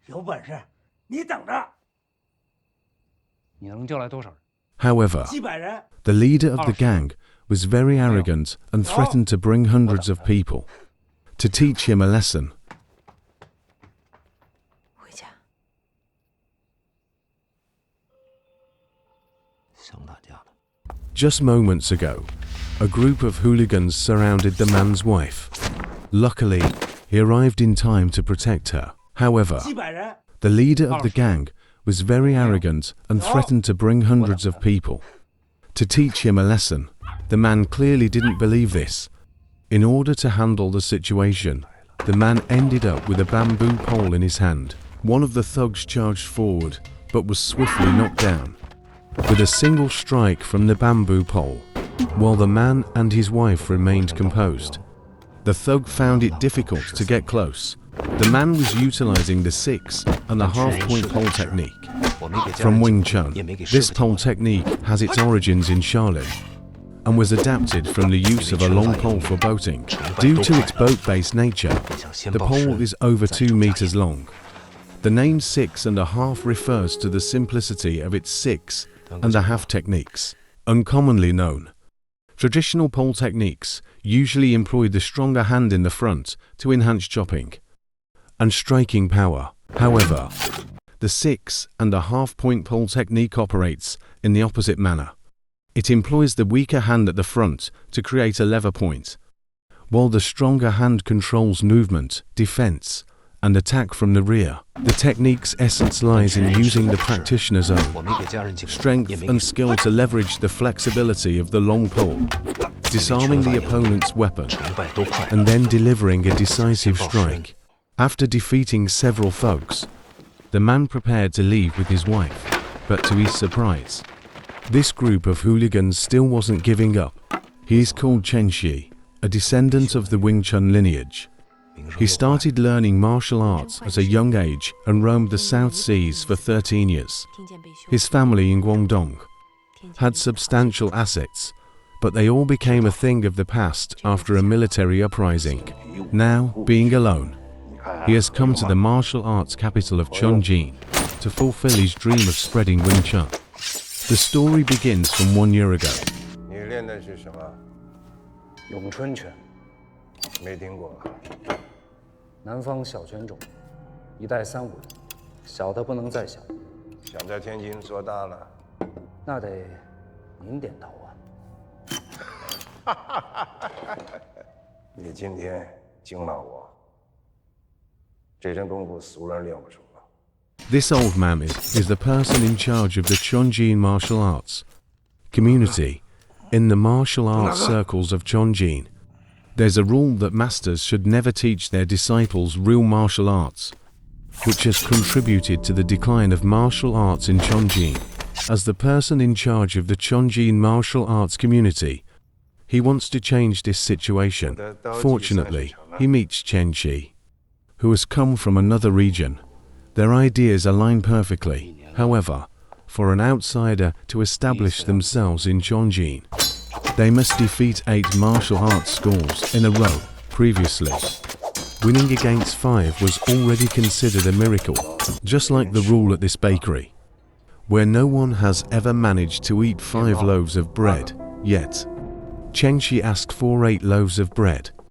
有本事你等着。你能叫来多少人？ However, 700人， the leader of the gang was very arrogant and threatened to bring hundreds of people to teach him a lesson. 回家。想打架的。 Just moments ago, a group of hooligans surrounded the man's wife. Luckily, he arrived in time to protect her. However, 700人， the leader of the gang was very arrogant and threatened to bring hundreds of people to teach him a lesson. The man clearly didn't believe this. In order to handle the situation, the man ended up with a bamboo pole in his hand. One of the thugs charged forward, but was swiftly knocked down with a single strike from the bamboo pole, while the man and his wife remained composed. The thug found it difficult to get close. The man was utilizing the 6.5-point pole technique from Wing Chun. This pole technique has its origins in Shaolin and was adapted from the use of a long pole for boating. Due to its boat-based nature, the pole is over 2 meters long. The name 6.5 refers to the simplicity of its 6.5 techniques, uncommonly known. Traditional pole techniques usually employ the stronger hand in the front to enhance chopping and striking power. However, the 6.5-point pole technique operates in the opposite manner. It employs the weaker hand at the front to create a lever point, while the stronger hand controls movement, defense, and attack from the rear. The technique's essence lies in using the practitioner's own strength and skill to leverage the flexibility of the long pole, disarming the opponent's weapon, and then delivering a decisive strike. After defeating several thugs, the man prepared to leave with his wife, but to his surprise, this group of hooligans still wasn't giving up. He is called Chen Shi, a descendant of the Wing Chun lineage. He started learning martial arts at a young age and roamed the South Seas for 13 years. His family in Guangdong had substantial assets, but they all became a thing of the past after a military uprising. Now, being alone, he has come to the martial arts capital of Tianjin to fulfill his dream of spreading Wing Chun. The story begins from 1 year ago. 你练的是什么？咏春拳，没听过。南方小拳种，一代3、5的，小的不能再小，想在天津做大了？那得您点头啊。你今天惊了我，这身功夫俗人练不出。 This old man is the person in charge of the Tianjin martial arts community. In the martial arts circles of Tianjin, there's a rule that masters should never teach their disciples real martial arts, which has contributed to the decline of martial arts in Tianjin. As the person in charge of the Tianjin martial arts community, he wants to change this situation. Fortunately, he meets Chen Shi, who has come from another region. Their ideas align perfectly. However, for an outsider to establish themselves in Tianjin, they must defeat 8 martial arts schools in a row. Previously, winning against 5 was already considered a miracle, just like the rule at this bakery, where no one has ever managed to eat 5 loaves of bread, yet Chen Shi asked for 8 loaves of bread.